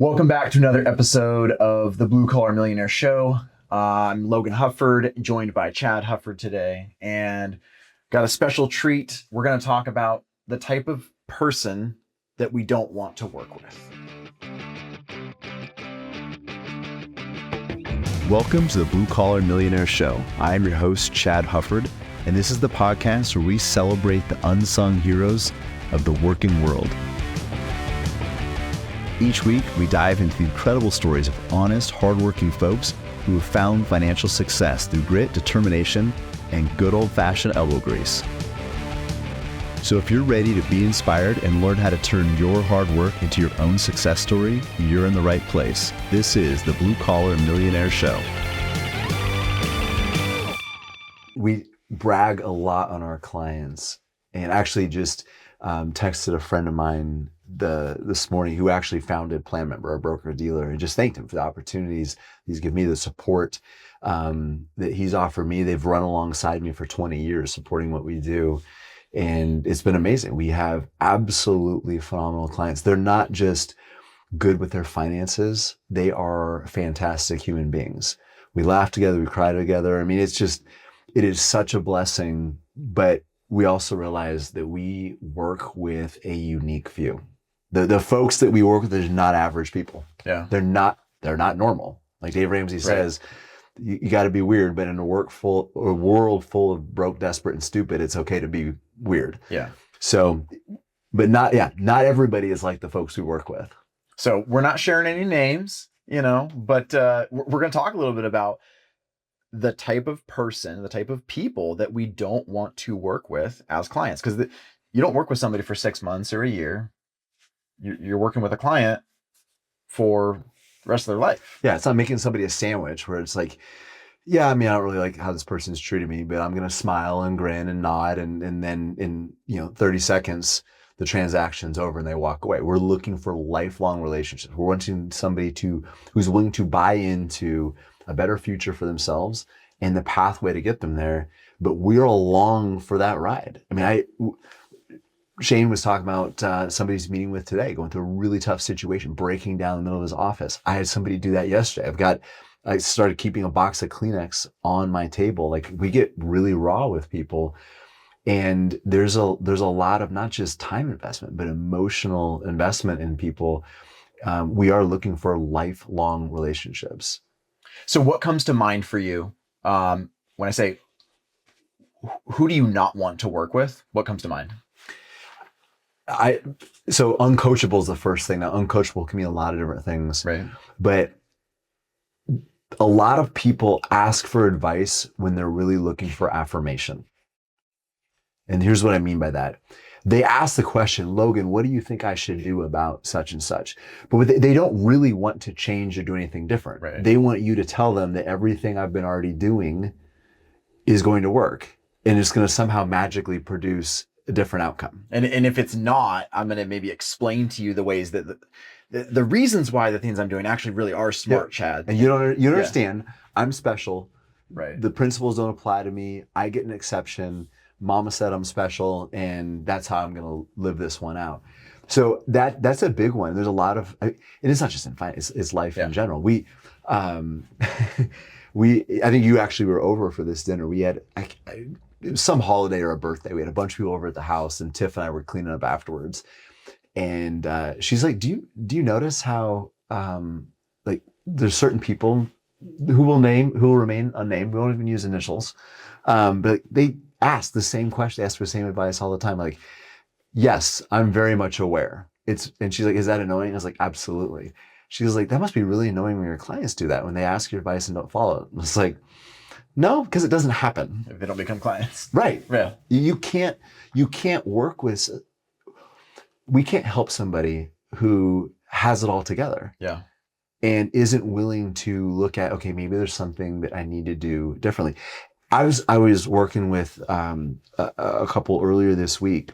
Welcome back to another episode of the Blue Collar Millionaire Show. I'm Logan Hufford, joined by Chad Hufford today, and got a special treat. We're going to talk about the type of person that we don't want to work with. Welcome to the Blue Collar Millionaire Show. I am your host, Chad Hufford, and this is the podcast where we celebrate the unsung heroes of the working world. Each week, we dive into the incredible stories of honest, hardworking folks who have found financial success through grit, determination, and good old-fashioned elbow grease. So if you're ready to be inspired and learn how to turn your hard work into your own success story, you're in the right place. This is the Blue Collar Millionaire Show. We brag a lot on our clients, and actually just texted a friend of mine this morning who actually founded Plan Member, our broker dealer, and just thanked him for the opportunities he's given me, the support that he's offered me. They've run alongside me for 20 years supporting what we do. And it's been amazing. We have absolutely phenomenal clients. They're not just good with their finances. They are fantastic human beings. We laugh together. We cry together. I mean, it is such a blessing, but we also realize that we work with a unique few. The folks that we work with are not average people. Yeah. They're not normal. Like Dave Ramsey says, you got to be weird, but in a world full of broke, desperate, and stupid, it's okay to be weird. Yeah. So, but not everybody is like the folks we work with. So we're not sharing any names, but we're going to talk a little bit about the type of person, the type of people that we don't want to work with as clients. Because you don't work with somebody for 6 months or a year. You're working with a client for the rest of their life. Yeah, it's not making somebody a sandwich where it's like, yeah, I mean, I don't really like how this person's treating me, but I'm going to smile and grin and nod. And then in 30 seconds, the transaction's over and they walk away. We're looking for lifelong relationships. We're wanting somebody who's willing to buy into a better future for themselves and the pathway to get them there. But we're along for that ride. I mean, Shane was talking about somebody's meeting with today, going through a really tough situation, breaking down in the middle of his office. I had somebody do that yesterday. I started keeping a box of Kleenex on my table. Like, we get really raw with people, and there's a lot of not just time investment, but emotional investment in people. We are looking for lifelong relationships. So what comes to mind for you when I say, who do you not want to work with? What comes to mind? So uncoachable is the first thing. Now, uncoachable can mean a lot of different things, right? But a lot of people ask for advice when they're really looking for affirmation. And here's what I mean by that. They ask the question, Logan, what do you think I should do about such and such? But they don't really want to change or do anything different. Right. They want you to tell them that everything I've been already doing is going to work, and it's going to somehow magically produce a different outcome. And if it's not, I'm going to maybe explain to you the ways that the reasons why the things I'm doing actually really are smart, Chad. And you don't understand. I'm special. Right. The principles don't apply to me. I get an exception. Mama said I'm special, and that's how I'm going to live this one out. So that's a big one. There's a lot of, and it's not just in finance, it's life in general. I think you actually were over for this dinner. We had it was some holiday or a birthday. We had a bunch of people over at the house, and Tiff and I were cleaning up afterwards. And she's like, do you notice how like there's certain people who will remain unnamed. We won't even use initials. But they ask the same question, they ask for the same advice all the time. Like, yes, I'm very much aware. And she's like, is that annoying? I was like, absolutely. She was like, that must be really annoying when your clients do that, when they ask your advice and don't follow it. I was like, no, because it doesn't happen. If they don't become clients. Right. Yeah. You can't work with, we can't help somebody who has it all together. Yeah. And isn't willing to look at, okay, maybe there's something that I need to do differently. I was working with a couple earlier this week.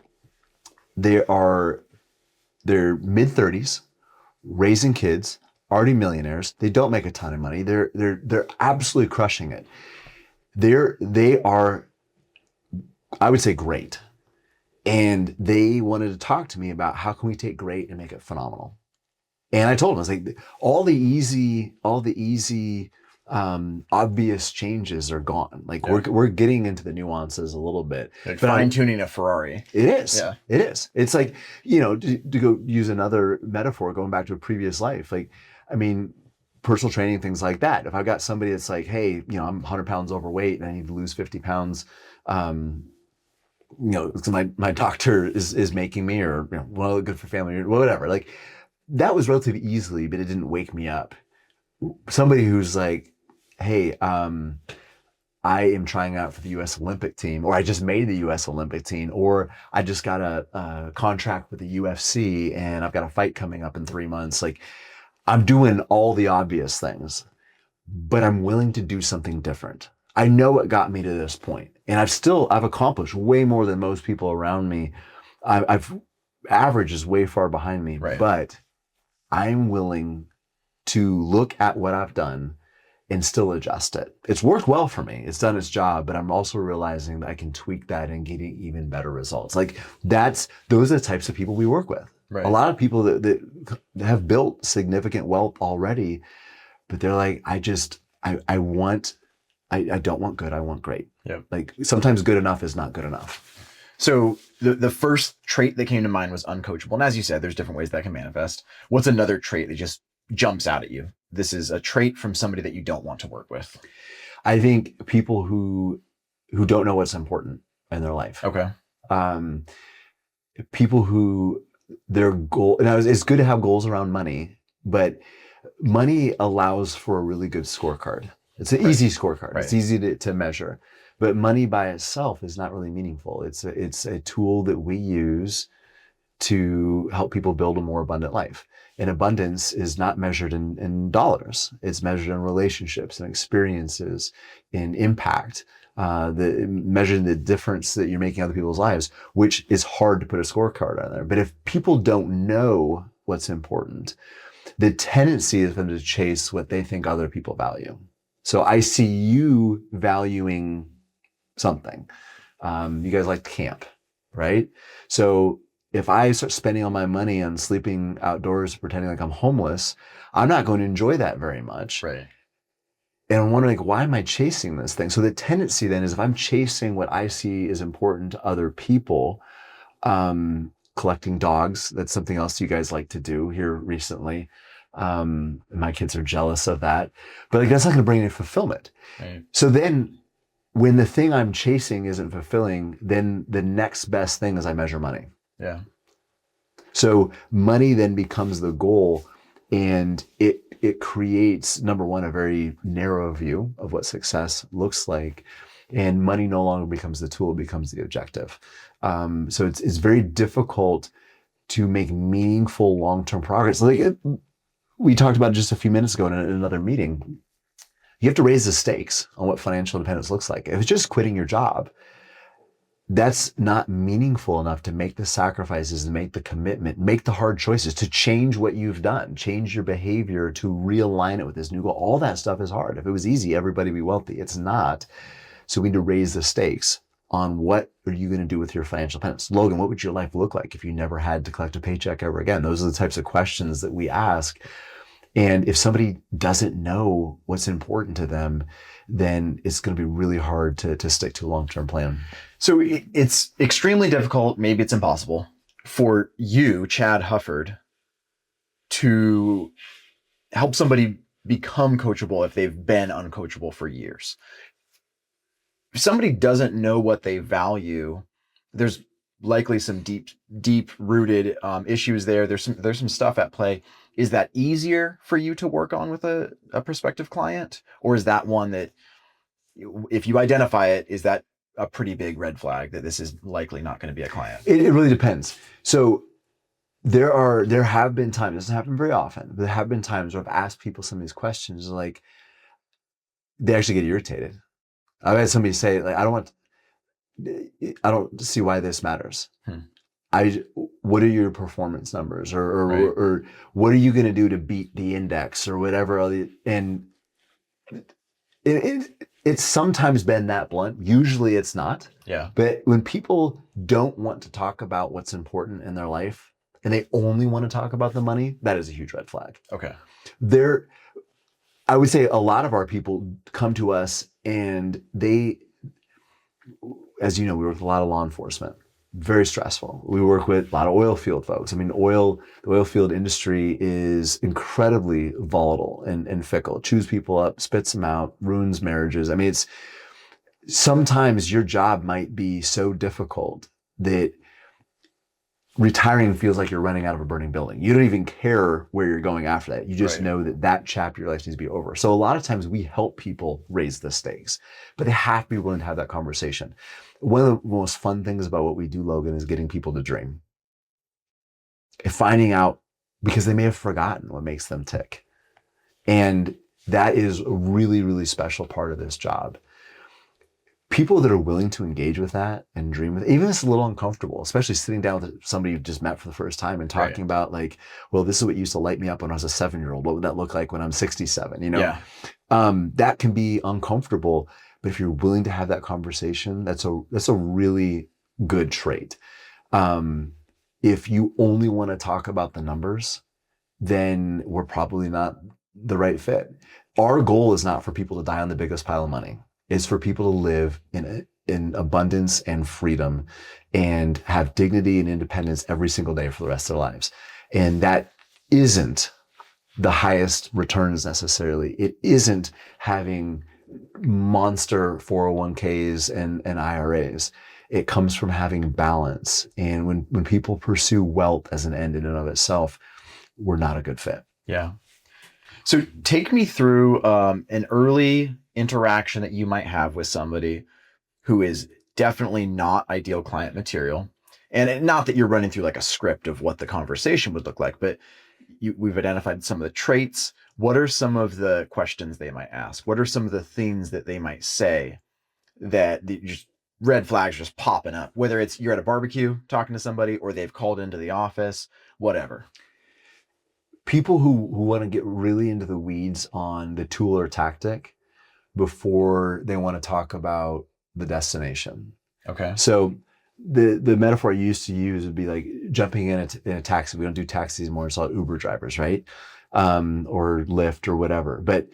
They're mid-30s, raising kids, already millionaires. They don't make a ton of money. They're absolutely crushing it. They are, I would say, great. And they wanted to talk to me about how can we take great and make it phenomenal. And I told him, I was like, all the easy, obvious changes are gone. Like Yeah. we're getting into the nuances a little bit. Like But fine tuning a Ferrari. it is. Yeah. It is. It's like, to go use another metaphor, going back to a previous life. Like, I mean, personal training, things like that. If I've got somebody that's like, hey, I'm 100 pounds overweight and I need to lose 50 pounds, so my doctor is making me, or, well, good for family or whatever. Like that was relatively easily, but it didn't wake me up. Somebody who's like, hey, I am trying out for the U.S. Olympic team, or I just made the U.S. Olympic team, or I just got a contract with the UFC and I've got a fight coming up in 3 months. Like I'm doing all the obvious things, but I'm willing to do something different. I know what got me to this point, and I've accomplished way more than most people around me. I've average is way far behind me, Right. but I'm willing to look at what I've done and still adjust it. It's worked well for me. It's done its job, but I'm also realizing that I can tweak that and get even better results. Like those are the types of people we work with. Right. A lot of people that have built significant wealth already, but they're like, I don't want good, I want great. Yep. Like sometimes good enough is not good enough. So the first trait that came to mind was uncoachable. And as you said, there's different ways that can manifest. What's another trait that just jumps out at you? This is a trait from somebody that you don't want to work with. I think people who don't know what's important in their life. Okay. People who their goal, and it's good to have goals around money, but money allows for a really good scorecard. It's an easy scorecard. Right. It's easy to measure, but money by itself is not really meaningful. It's a tool that we use to help people build a more abundant life. And abundance is not measured in dollars. It's measured in relationships and experiences, in impact, measuring the difference that you're making in other people's lives, which is hard to put a scorecard on there. But if people don't know what's important, the tendency is for them to chase what they think other people value. So I see you valuing something. You guys like to camp, right? So if I start spending all my money on sleeping outdoors, pretending like I'm homeless, I'm not going to enjoy that very much. Right. And I'm wondering, why am I chasing this thing? So the tendency then is, if I'm chasing what I see is important to other people, collecting dogs, that's something else you guys like to do here recently. My kids are jealous of that, but like, that's not going to bring any fulfillment. Right. So then when the thing I'm chasing isn't fulfilling, then the next best thing is I measure money. Yeah. So money then becomes the goal, and it creates, number one, a very narrow view of what success looks like, and money no longer becomes the tool, it becomes the objective. So it's very difficult to make meaningful long-term progress. Like we talked about just a few minutes ago in another meeting. You have to raise the stakes on what financial independence looks like. If it's just quitting your job, that's not meaningful enough to make the sacrifices, to make the commitment, make the hard choices, to change what you've done, change your behavior, to realign it with this new goal. All that stuff is hard. If it was easy, everybody would be wealthy. It's not. So we need to raise the stakes on what are you going to do with your financial independence. Logan, what would your life look like if you never had to collect a paycheck ever again? Those are the types of questions that we ask. And if somebody doesn't know what's important to them, then it's going to be really hard to stick to a long-term plan. So it's extremely difficult, maybe it's impossible, for you, Chad Hufford, to help somebody become coachable if they've been uncoachable for years. If somebody doesn't know what they value, there's likely some deep rooted issues there. There's some stuff at play. Is that easier for you to work on with a prospective client? Or is that one that, if you identify it, is that a pretty big red flag that this is likely not going to be a client? It really depends. So there have been times, it doesn't happen very often, but there have been times where I've asked people some of these questions, like they actually get irritated. I've had somebody say, like, I don't see why this matters. What are your performance numbers, or what are you going to do to beat the index or whatever? And it's sometimes been that blunt. Usually it's not. Yeah. But when people don't want to talk about what's important in their life, and they only want to talk about the money, that is a huge red flag. Okay. I would say a lot of our people come to us and they, as you know, we work with a lot of law enforcement. Very stressful. We work with a lot of oil field folks. I mean, the oil field industry is incredibly volatile and fickle. It chews people up, spits them out, ruins marriages. I mean, it's sometimes your job might be so difficult that retiring feels like you're running out of a burning building. You don't even care where you're going after that. You just know that chapter of your life needs to be over. So a lot of times we help people raise the stakes, but they have to be willing to have that conversation. One of the most fun things about what we do, Logan, is getting people to dream. And finding out, because they may have forgotten what makes them tick. And that is a really, really special part of this job. People that are willing to engage with that and dream with it, even if it's a little uncomfortable, especially sitting down with somebody you've just met for the first time and talking about like, well, this is what used to light me up when I was a 7-year-old. What would that look like when I'm 67? You know, that can be uncomfortable, but if you're willing to have that conversation, that's a really good trait. If you only want to talk about the numbers, then we're probably not the right fit. Our goal is not for people to die on the biggest pile of money. Is for people to live in abundance and freedom and have dignity and independence every single day for the rest of their lives. And that isn't the highest returns necessarily. It isn't having monster 401ks and IRAs. It comes from having balance. And when people pursue wealth as an end in and of itself, we're not a good fit. Yeah. So take me through an early interaction that you might have with somebody who is definitely not ideal client material. And not that you're running through like a script of what the conversation would look like, but we've identified some of the traits. What are some of the questions they might ask? What are some of the things that they might say that just red flags just popping up, whether it's you're at a barbecue talking to somebody or they've called into the office, whatever. People who want to get really into the weeds on the tool or tactic before they want to talk about the destination. Okay. So the metaphor I used to use would be like jumping in a taxi. We don't do taxis anymore. It's all Uber drivers, right? Or Lyft or whatever. But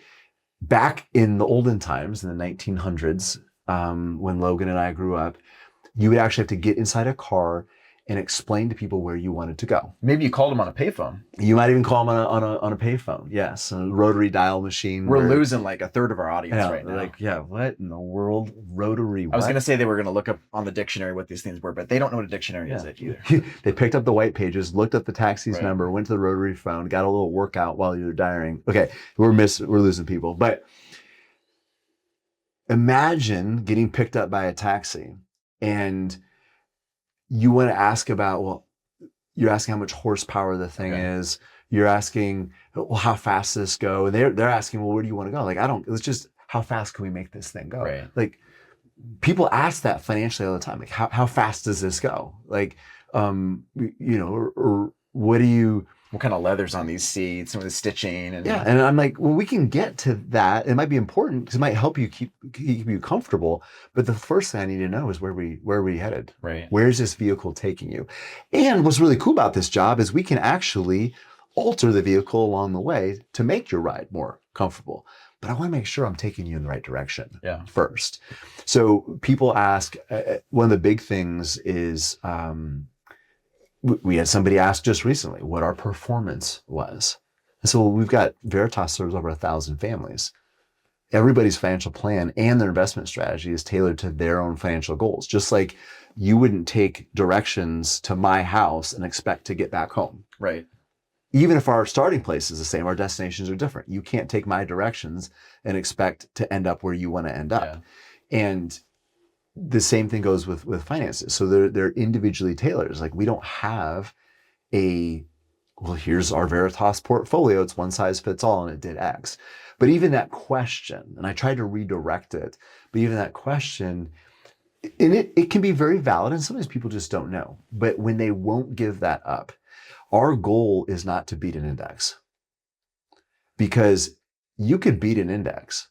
back in the olden times, in the 1900s, when Logan and I grew up, you would actually have to get inside a car and explain to people where you wanted to go. Maybe you called them on a payphone. You might even call them on a payphone. Yes, a rotary dial machine. We're losing like a third of our audience right now. Like, yeah, what in the world? Rotary. I was going to say they were going to look up on the dictionary what these things were, but they don't know what a dictionary is either. They picked up the white pages, looked up the taxi's number, went to the rotary phone, got a little workout while you were dialing. Okay, we're losing people. But imagine getting picked up by a taxi and you want to ask about, well, you're asking how much horsepower the thing is. You're asking, well, how fast does this go? And they're asking, well, where do you want to go? Like, let's just, how fast can we make this thing go? Right. Like, people ask that financially all the time. Like, how fast does this go? Like, or what do you... What kind of leather's on these seats, some of the stitching. And I'm like, well, we can get to that. It might be important because it might help you keep you comfortable. But the first thing I need to know is where are we headed? Right. Where is this vehicle taking you? And what's really cool about this job is we can actually alter the vehicle along the way to make your ride more comfortable. But I want to make sure I'm taking you in the right direction first. So people ask, one of the big things is, we had somebody ask just recently what our performance was. And so we've got Veritas serves over 1,000 families. Everybody's financial plan and their investment strategy is tailored to their own financial goals. Just like you wouldn't take directions to my house and expect to get back home. Right. Even if our starting place is the same, our destinations are different. You can't take my directions and expect to end up where you want to end up. Yeah. And the same thing goes with finances. So they're individually tailored. Like, we don't have well, here's our Veritas portfolio. It's one size fits all and it did X. But even that question, and I tried to redirect it, but even that question, and it can be very valid, and sometimes people just don't know. But when they won't give that up, our goal is not to beat an index. Because you could beat an index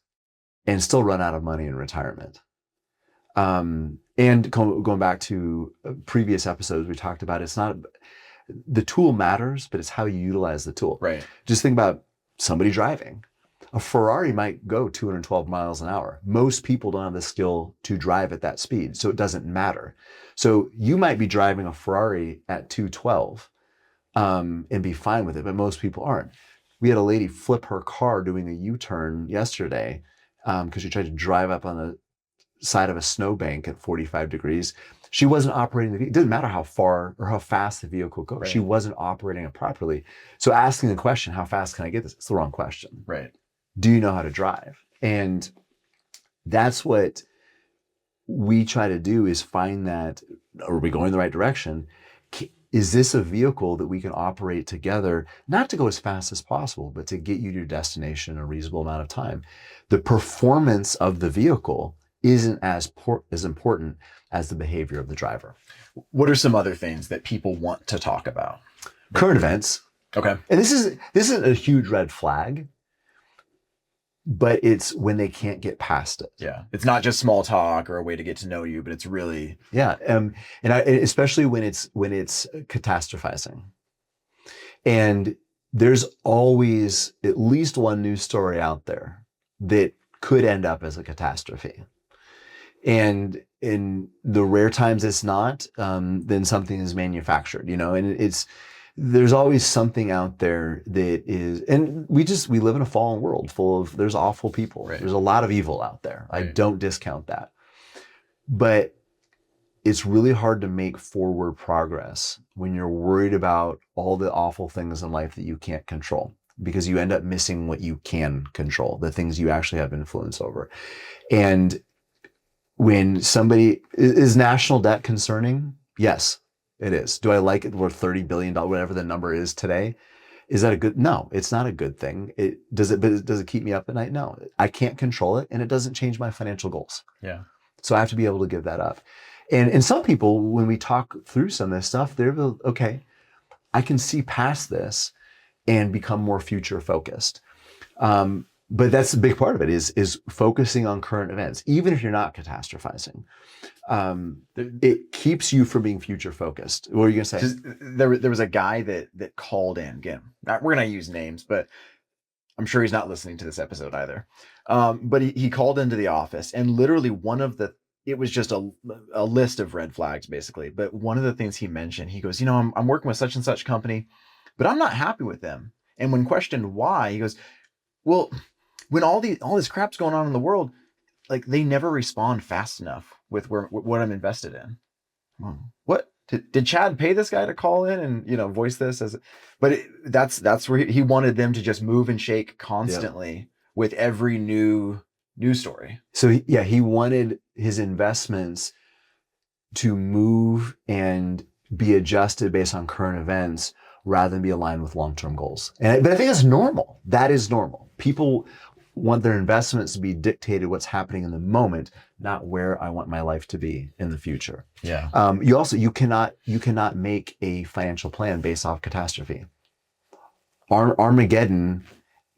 and still run out of money in retirement. And going back to previous episodes, we talked about the tool matters, but it's how you utilize the tool. Right. Just think about somebody driving. A Ferrari might go 212 miles an hour. Most people don't have the skill to drive at that speed, so it doesn't matter. So you might be driving a Ferrari at 212 and be fine with it, but most people aren't. We had a lady flip her car doing a U-turn yesterday because she tried to drive up on the side of a snowbank at 45 degrees. She wasn't operating the vehicle. It didn't matter how far or how fast the vehicle goes. Right. She wasn't operating it properly. So asking the question, how fast can I get this? It's the wrong question. Right. Do you know how to drive? And that's what we try to do, is find that, are we going in the right direction? Is this a vehicle that we can operate together, not to go as fast as possible, but to get you to your destination in a reasonable amount of time? The performance of the vehicle isn't as important as the behavior of the driver. What are some other things that people want to talk about? Current events. Okay. And this isn't a huge red flag, but it's when they can't get past it. Yeah. It's not just small talk or a way to get to know you, but it's really. Yeah. And especially when it's catastrophizing. And there's always at least one news story out there that could end up as a catastrophe. And in the rare times it's not, then something is manufactured, and there's always something out there that is, and we live in a fallen world there's awful people. Right. There's a lot of evil out there. Right. I don't discount that. But it's really hard to make forward progress when you're worried about all the awful things in life that you can't control, because you end up missing what you can control, the things you actually have influence over. And when is national debt concerning? Yes, it is. Do I like it? We're $30 billion, whatever the number is today. Is that a good? No, it's not a good thing. Does it keep me up at night? No, I can't control it, and it doesn't change my financial goals. Yeah. So I have to be able to give that up. And some people, when we talk through some of this stuff, they're okay, I can see past this and become more future focused. But that's a big part of it, is focusing on current events, even if you're not catastrophizing. It keeps you from being future focused. What are you going to say? There was a guy that called in. Again, we're going to use names, but I'm sure he's not listening to this episode either. But he called into the office, and literally it was just a list of red flags, basically. But one of the things he mentioned, he goes, I'm working with such and such company, but I'm not happy with them. And when questioned why, he goes, well, when all this crap's going on in the world, like, they never respond fast enough with what I'm invested in. What did Chad pay this guy to call in and voice this as? But that's where he wanted them to just move and shake constantly with every new news story. So he wanted his investments to move and be adjusted based on current events rather than be aligned with long-term goals. But I think that's normal. That is normal. People want their investments to be dictated what's happening in the moment, not where I want my life to be in the future. Yeah. You cannot make a financial plan based off catastrophe. Armageddon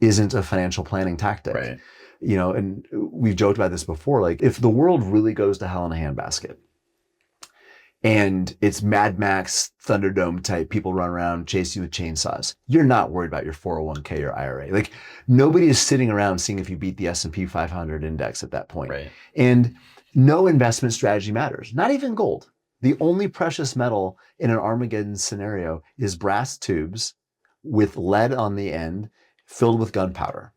isn't a financial planning tactic. Right. And we've joked about this before. Like, if the world really goes to hell in a handbasket, and it's Mad Max Thunderdome type, people run around, chase you with chainsaws, you're not worried about your 401k or IRA. Like, nobody is sitting around seeing if you beat the S&P 500 index at that point. Right. And no investment strategy matters, not even gold. The only precious metal in an Armageddon scenario is brass tubes with lead on the end filled with gunpowder.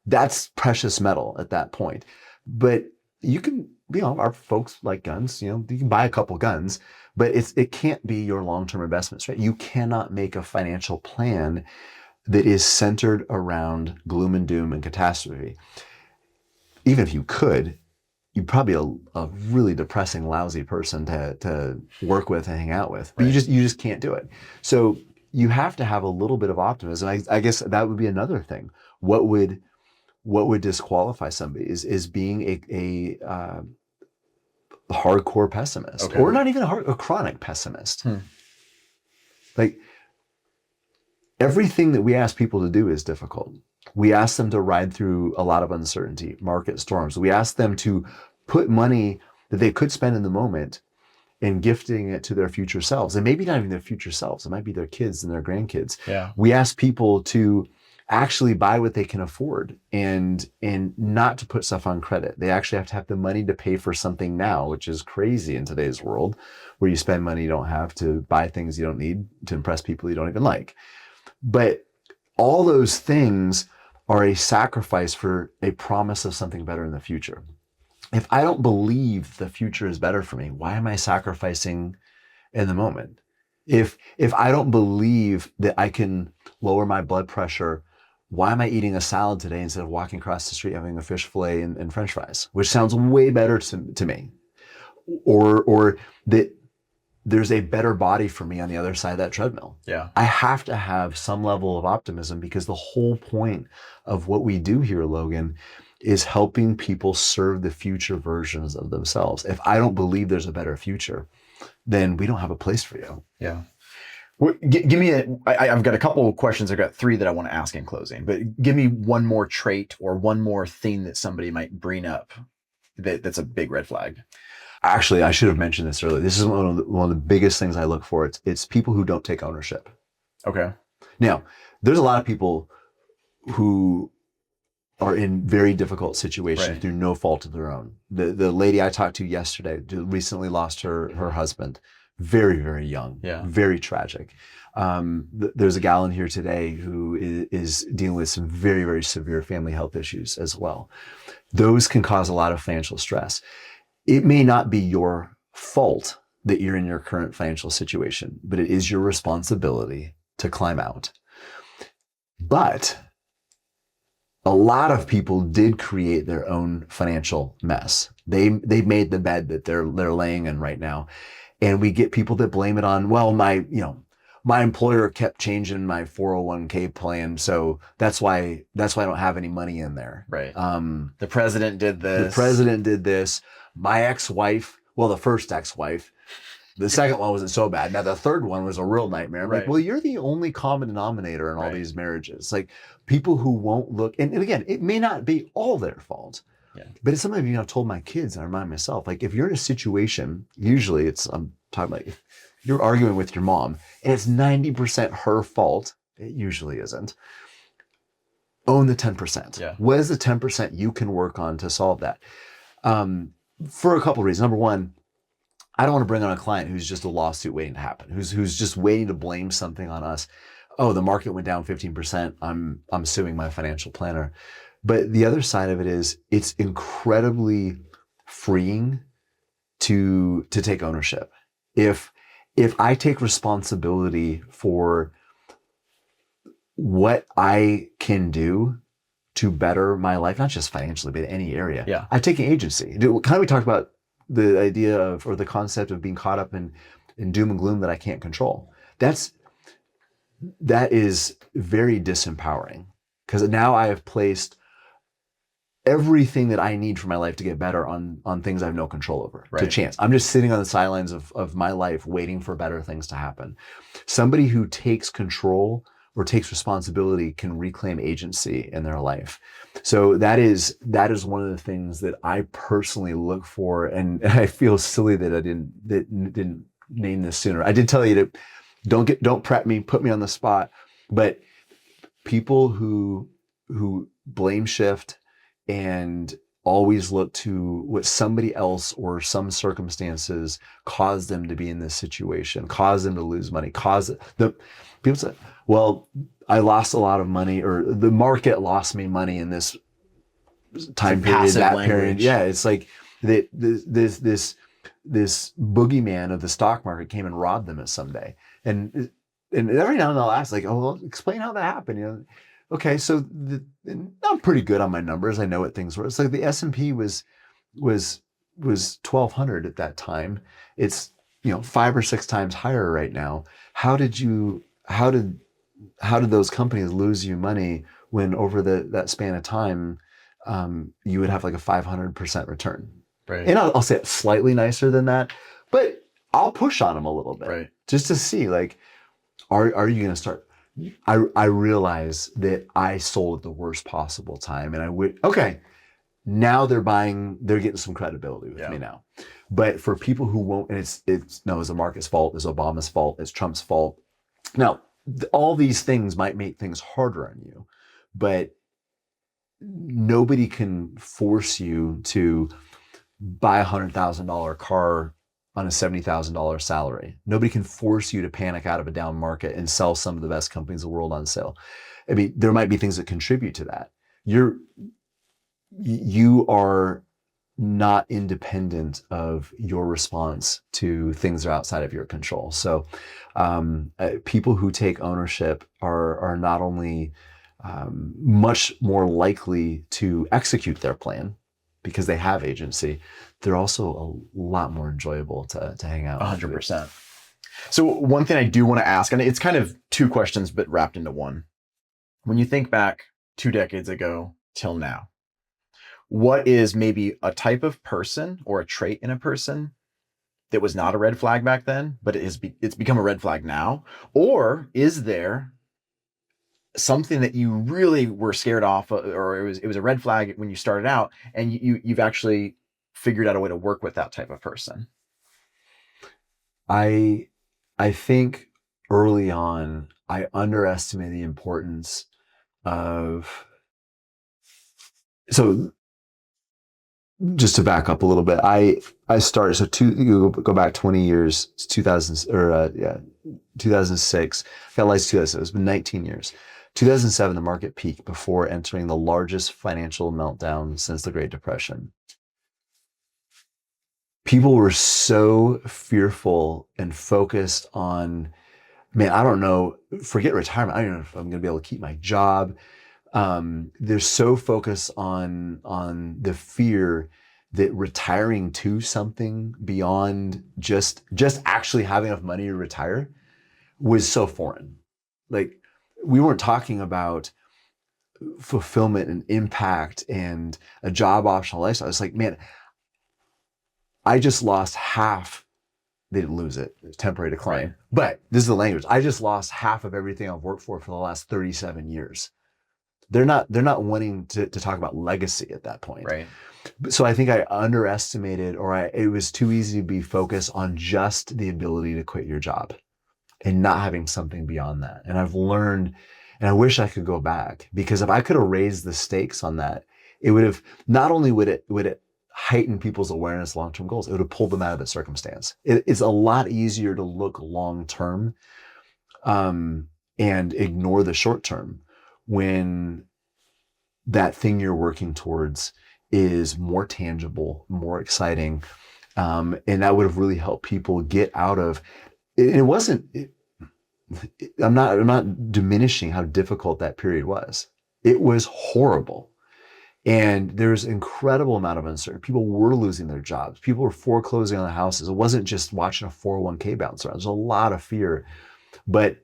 That's precious metal at that point. But you can, our folks like guns, you can buy a couple guns, but it can't be your long-term investment strategy. You cannot make a financial plan that is centered around gloom and doom and catastrophe. Even if you could, you're probably a really depressing, lousy person to work with and hang out with. But right. you just can't do it. So you have to have a little bit of optimism. I guess that would be another thing. What would disqualify somebody is being a hardcore pessimist, or not even a chronic pessimist. Like, everything that we ask people to do is difficult. We ask them to ride through a lot of uncertainty, market storms. We ask them to put money that they could spend in the moment and gifting it to their future selves. And maybe not even their future selves. It might be their kids and their grandkids. Yeah. We ask people to actually buy what they can afford and not to put stuff on credit. They actually have to have the money to pay for something now, which is crazy in today's world, where you spend money you don't have to buy things you don't need to impress people you don't even like. But all those things are a sacrifice for a promise of something better in the future. If I don't believe the future is better for me, why am I sacrificing in the moment? If I don't believe that I can lower my blood pressure, why am I eating a salad today instead of walking across the street having a fish fillet and French fries, which sounds way better to me? Or that there's a better body for me on the other side of that treadmill. Yeah. I have to have some level of optimism, because the whole point of what we do here, Logan, is helping people serve the future versions of themselves. If I don't believe there's a better future, then we don't have a place for you. Yeah. Well, give me I've got a couple of questions. I've got 3 that I want to ask in closing, but give me one more trait or one more thing that somebody might bring up that's a big red flag. Actually, I should have mentioned this earlier. This is one of the biggest things I look for. It's people who don't take ownership. Okay. Now, there's a lot of people who are in very difficult situations through no fault of their own. The lady I talked to yesterday recently lost her husband, very, very young, very tragic. There's a gal in here today who is dealing with some very, very severe family health issues as well. Those can cause a lot of financial stress. It may not be your fault that you're in your current financial situation, but it is your responsibility to climb out. But a lot of people did create their own financial mess. They made the bed that they're laying in right now. And we get people that blame it on, well, my employer kept changing my 401k plan, so that's why I don't have any money in there. Right. The president did this. The president did this. My ex-wife, well, the first ex-wife, the second one wasn't so bad. Now the third one was a real nightmare. I'm like, well, you're the only common denominator in all these marriages. Like, people who won't look, and again, it may not be all their fault. Yeah. But it's something I've told my kids, and I remind myself, like, if you're in a situation, usually I'm talking about if you're arguing with your mom and it's 90% her fault, it usually isn't. Own the 10%. Yeah. What is the 10% you can work on to solve that? For a couple of reasons. Number one, I don't want to bring on a client who's just a lawsuit waiting to happen, who's just waiting to blame something on us. Oh, the market went down 15%. I'm suing my financial planner. But the other side of it is it's incredibly freeing to take ownership. If I take responsibility for what I can do to better my life, not just financially, but in any area, I've taken agency. Kind of, we talked about the idea of, or the concept of being caught up in doom and gloom that I can't control. That is very disempowering, because now I have placed everything that I need for my life to get better on things I have no control over, to chance. I'm just sitting on the sidelines of my life waiting for better things to happen. Somebody who takes control or takes responsibility can reclaim agency in their life. So that is one of the things that I personally look for, and I feel silly that I didn't name this sooner. I did tell you to don't prep me, put me on the spot, but people who blame shift and always look to what somebody else or some circumstances caused them to be in this situation, caused them to lose money, people say, well, I lost a lot of money, or the market lost me money in this time period, that period. Yeah, it's like this boogeyman of the stock market came and robbed them at some day. And every now and then I'll ask, like, oh, well, explain how that happened. Okay, so I'm pretty good on my numbers. I know what things were. It's like the S&P was 1,200 at that time. It's 5 or 6 times higher right now. How did those companies lose you money when over that span of time you would have like a 500% return? Right. And I'll say it slightly nicer than that, but I'll push on them a little bit, just to see, like, are you going to start? I realize that I sold at the worst possible time, and I would, okay, Now they're getting some credibility with me now. But for people who won't, and it's the market's fault, it's Obama's fault, it's Trump's fault. Now, all these things might make things harder on you, but nobody can force you to buy $100,000 car on a $70,000 salary. Nobody can force you to panic out of a down market and sell some of the best companies in the world on sale. I mean, there might be things that contribute to that. You are not independent of your response to things that are outside of your control. So people who take ownership are not only much more likely to execute their plan because they have agency, they're also a lot more enjoyable to hang out with. 100%. So one thing I do want to ask, and it's kind of two questions but wrapped into one. When you think back 2 decades ago till now, what is maybe a type of person or a trait in a person that was not a red flag back then, but it's become a red flag now? Or is there something that you really were scared off, or it was a red flag when you started out, and you've actually figured out a way to work with that type of person? I think early on, I underestimated the importance of, so just to back up a little bit, I started, you go back 20 years, 2006, got licensed 2007, it's been 19 years. 2007, the market peaked before entering the largest financial meltdown since the Great Depression. People were so fearful and focused on, man, I don't know, forget retirement. I don't know if I'm going to be able to keep my job. They're so focused on the fear that retiring to something beyond just actually having enough money to retire was so foreign. Like, we weren't talking about fulfillment and impact and a job optional lifestyle. It's like, man, I just lost half. They didn't lose it. It was temporary decline. Right. But this is the language. I just lost half of everything I've worked for the last 37 years. They're not wanting to talk about legacy at that point. Right. So I think I underestimated, it was too easy to be focused on just the ability to quit your job and not having something beyond that. And I've learned, and I wish I could go back, because if I could have raised the stakes on that, it would have, not only would it heighten people's awareness of long-term goals, it would have pulled them out of the circumstance. It's a lot easier to look long-term and ignore the short-term when that thing you're working towards is more tangible, more exciting. And that would have really helped people get out of it. I'm not diminishing how difficult that period was. It was horrible. And there's incredible amount of uncertainty. People were losing their jobs. People were foreclosing on their houses. It wasn't just watching a 401k bounce around. There's a lot of fear. But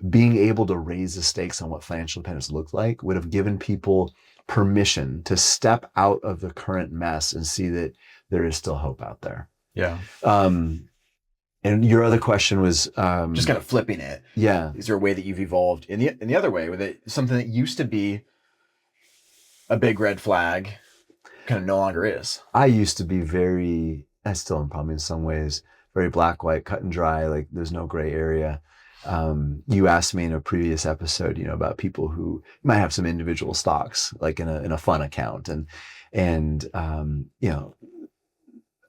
being able to raise the stakes on what financial independence looked like would have given people permission to step out of the current mess and see that there is still hope out there. Yeah. And your other question was just kind of flipping it. Yeah. Is there a way that you've evolved in the other way, with it something that used to be a big red flag kind of no longer is? I used to be I still am probably in some ways, very black, white, cut and dry. Like, there's no gray area. You asked me in a previous episode, about people who might have some individual stocks, like in a fun account. And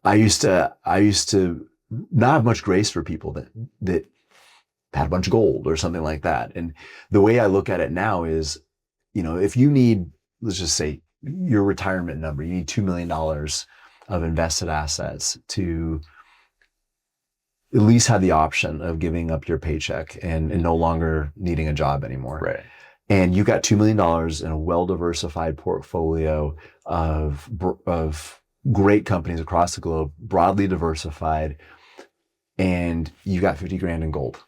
I used to not have much grace for people that had a bunch of gold or something like that. And the way I look at it now is, if you need, let's just say, your retirement number, you need $2 million of invested assets to at least have the option of giving up your paycheck and no longer needing a job anymore. Right. And you got $2 million in a well-diversified portfolio of great companies across the globe, broadly diversified, and you got 50 grand in gold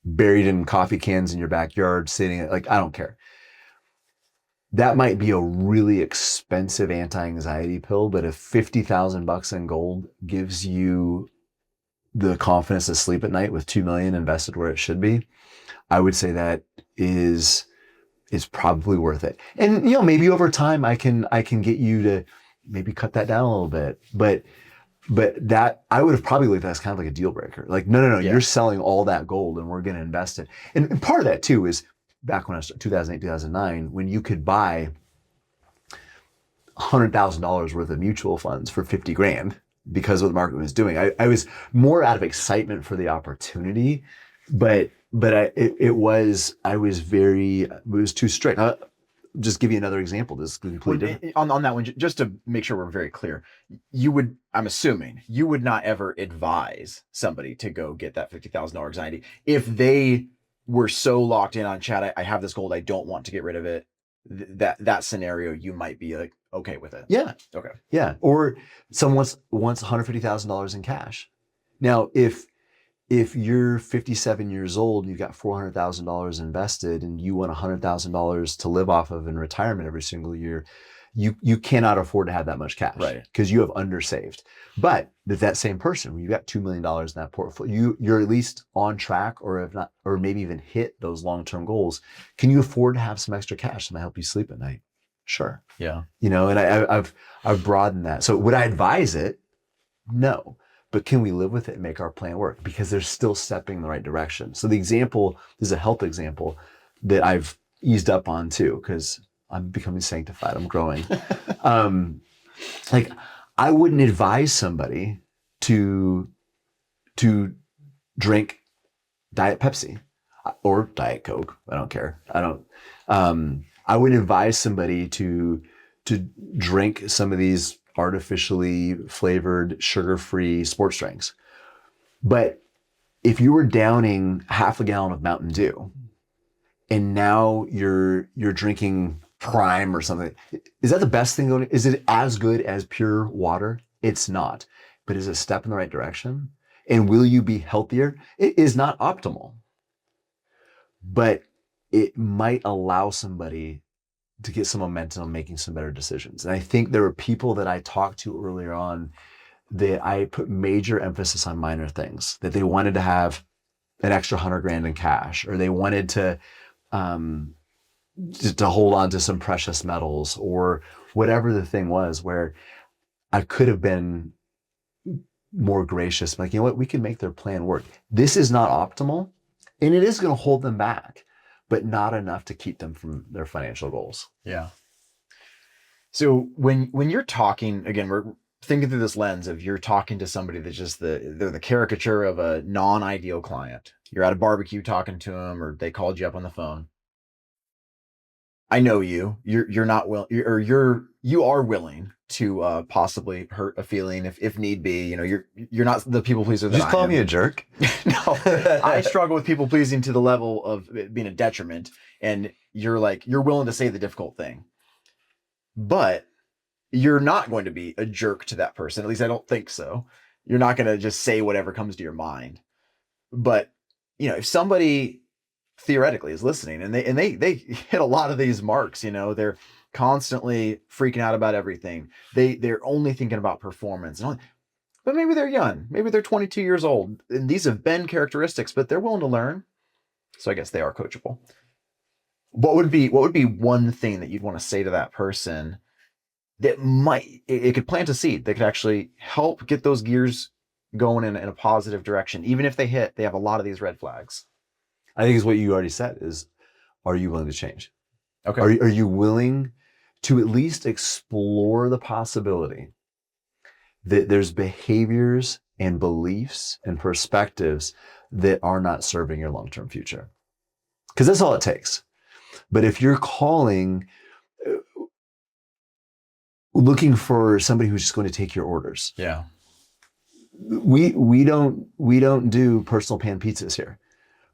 buried in coffee cans in your backyard, sitting, like, I don't care. That might be a really expensive anti-anxiety pill, but if $50,000 in gold gives you the confidence to sleep at night with $2 million invested where it should be, I would say that is is probably worth it. And maybe over time I can get you to maybe cut that down a little bit. But that I would have probably looked at as kind of like a deal breaker. Like, no, Yeah. you're selling all that gold and we're going to invest it. And part of that too is back when I started 2008, 2009, when you could buy $100,000 worth of mutual funds for 50 grand because of what the market was doing. I was more out of excitement for the opportunity, but it was too strict. I'll just give you another example. This is completely different. On that one, just to make sure we're very clear, I'm assuming you would not ever advise somebody to go get that $50,000 anxiety if they were so locked in on, Chad, I have this gold, I don't want to get rid of it. That scenario, you might be like okay with it. Yeah. Okay. Yeah. Or someone wants $150,000 in cash. Now, if you're 57 years old and you've got $400,000 invested and you want $100,000 to live off of in retirement every single year, you cannot afford to have that much cash, right? Because you have undersaved. But if that same person, when you've got $2 million in that portfolio, you're at least on track, or if not, or maybe even hit those long-term goals. Can you afford to have some extra cash that might help you sleep at night? Sure. Yeah. And I've broadened that. So would I advise it? No. But can we live with it and make our plan work? Because they're still stepping in the right direction. So the example, this is a health example that I've eased up on too, because I'm becoming sanctified. I'm growing. Like, I wouldn't advise somebody to drink Diet Pepsi or Diet Coke. I don't care. I wouldn't advise somebody to drink some of these artificially flavored, sugar-free sports drinks. But if you were downing half a gallon of Mountain Dew and now you're drinking Prime or something, is that the best thing going? Is it as good as pure water? It's not. But is it a step in the right direction? And will you be healthier? It is not optimal, but it might allow somebody to get some momentum on making some better decisions. And I think there were people that I talked to earlier on that I put major emphasis on minor things, that they wanted to have an extra 100 grand in cash, or they wanted to hold on to some precious metals, or whatever the thing was, where I could have been more gracious. Like, you know what, we can make their plan work. This is not optimal, and it is going to hold them back, but not enough to keep them from their financial goals. Yeah. So when you're talking, again, we're thinking through this lens of you're talking to somebody that's just they're the caricature of a non-ideal client. You're at a barbecue talking to them, or they called you up on the phone. I know you're not you are willing to possibly hurt a feeling if need be. You're not the people pleaser that Just call me a jerk. No, I struggle with people pleasing to the level of it being a detriment, and you're willing to say the difficult thing, but you're not going to be a jerk to that person. At least I don't think so. You're not going to just say whatever comes to your mind. But if somebody theoretically is listening and they hit a lot of these marks, they're constantly freaking out about everything. They're only thinking about performance, but maybe they're young, maybe they're 22 years old, and these have been characteristics, but they're willing to learn. So I guess they are coachable. What would be one thing that you'd want to say to that person that it could plant a seed that could actually help get those gears going in a positive direction, even if they have a lot of these red flags? I think it's what you already said is, are you willing to change? Okay. Are you willing to at least explore the possibility that there's behaviors and beliefs and perspectives that are not serving your long-term future? Because that's all it takes. But if you're calling, looking for somebody who's just going to take your orders. Yeah. We don't do personal pan pizzas here,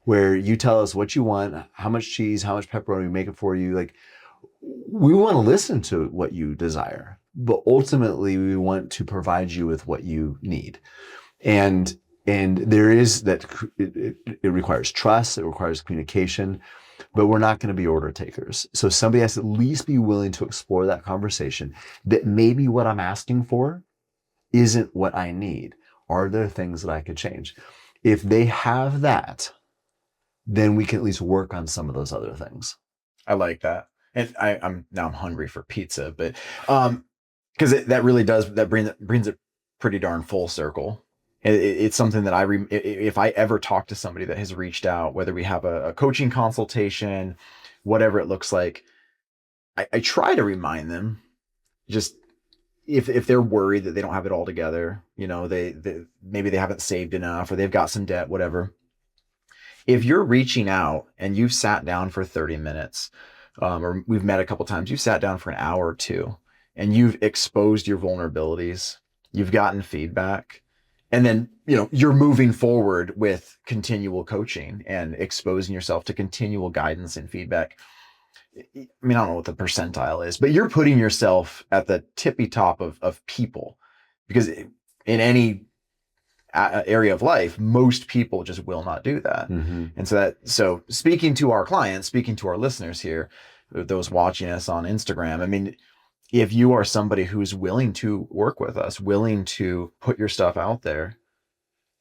where you tell us what you want, how much cheese, how much pepperoni, we make it for you. Like, we want to listen to what you desire, but ultimately we want to provide you with what you need. And there is that it requires trust, it requires communication, but we're not going to be order takers. So somebody has to at least be willing to explore that conversation, that maybe what I'm asking for isn't what I need. Are there things that I could change? If they have that, then we can at least work on some of those other things. I like that. And I'm hungry for pizza, but because that really does, that brings it pretty darn full circle. It's something that if I ever talk to somebody that has reached out, whether we have a coaching consultation, whatever it looks like, I try to remind them, just if they're worried that they don't have it all together, they maybe they haven't saved enough or they've got some debt, whatever. If you're reaching out and you've sat down for 30 minutes, or we've met a couple times, you've sat down for an hour or two and you've exposed your vulnerabilities, you've gotten feedback, and then, you're moving forward with continual coaching and exposing yourself to continual guidance and feedback. I mean, I don't know what the percentile is, but you're putting yourself at the tippy top of people, because in any area of life, most people just will not do that. Mm-hmm. And so speaking to our clients, speaking to our listeners here, those watching us on Instagram, I mean, if you are somebody who's willing to work with us, willing to put your stuff out there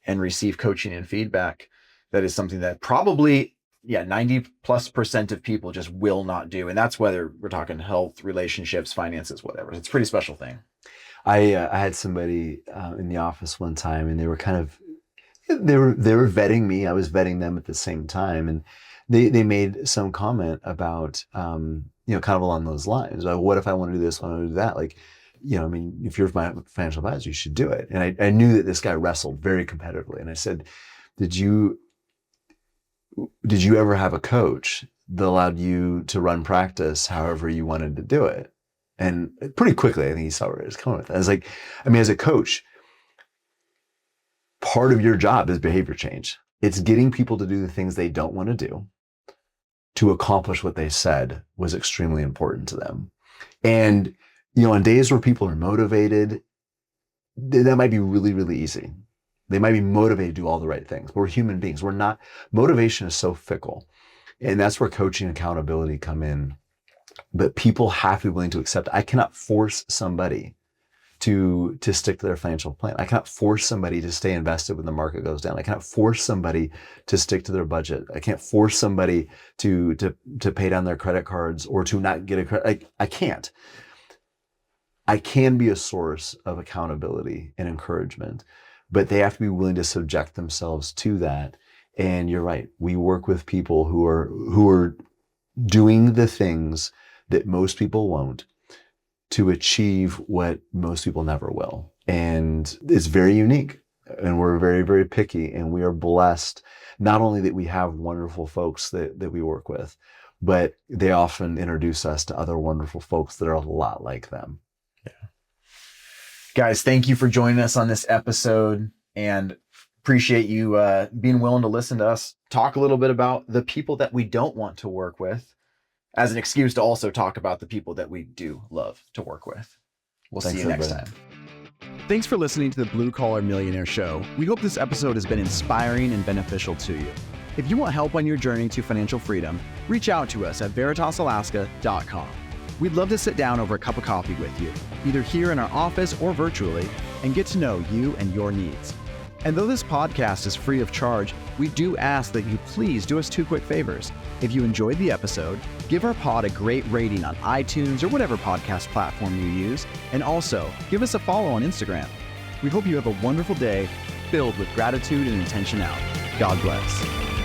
and receive coaching and feedback, that is something that probably 90+% of people just will not do. And that's whether we're talking health, relationships, finances, whatever. It's a pretty special thing. I had somebody in the office one time, and they were vetting me. I was vetting them at the same time, and they made some comment about kind of along those lines. Like, what if I want to do this? I want to do that? Like, I mean, if you're my financial advisor, you should do it. And I knew that this guy wrestled very competitively, and I said, Did you ever have a coach that allowed you to run practice however you wanted to do it? And pretty quickly, I think he saw where it was coming with it. I was like, I mean, as a coach, part of your job is behavior change. It's getting people to do the things they don't want to do to accomplish what they said was extremely important to them. And, on days where people are motivated, that might be really, really easy. They might be motivated to do all the right things. We're human beings. We're not, motivation is so fickle. And that's where coaching and accountability come in. But people have to be willing to accept. I cannot force somebody to stick to their financial plan. I cannot force somebody to stay invested when the market goes down. I cannot force somebody to stick to their budget. I can't force somebody to pay down their credit cards or to not get a credit. I can't. I can be a source of accountability and encouragement, but they have to be willing to subject themselves to that. And you're right. We work with people who are doing the things that most people won't to achieve what most people never will. And it's very unique, and we're very, very picky, and we are blessed not only that we have wonderful folks that we work with, but they often introduce us to other wonderful folks that are a lot like them. Yeah. Guys, thank you for joining us on this episode, and appreciate you being willing to listen to us talk a little bit about the people that we don't want to work with, as an excuse to also talk about the people that we do love to work with. We'll see you next time. Thanks for listening to the Blue Collar Millionaire Show. We hope this episode has been inspiring and beneficial to you. If you want help on your journey to financial freedom, reach out to us at veritasalaska.com. We'd love to sit down over a cup of coffee with you, either here in our office or virtually, and get to know you and your needs. And though this podcast is free of charge, we do ask that you please do us two quick favors. If you enjoyed the episode, give our pod a great rating on iTunes or whatever podcast platform you use, and also give us a follow on Instagram. We hope you have a wonderful day filled with gratitude and intentionality. God bless.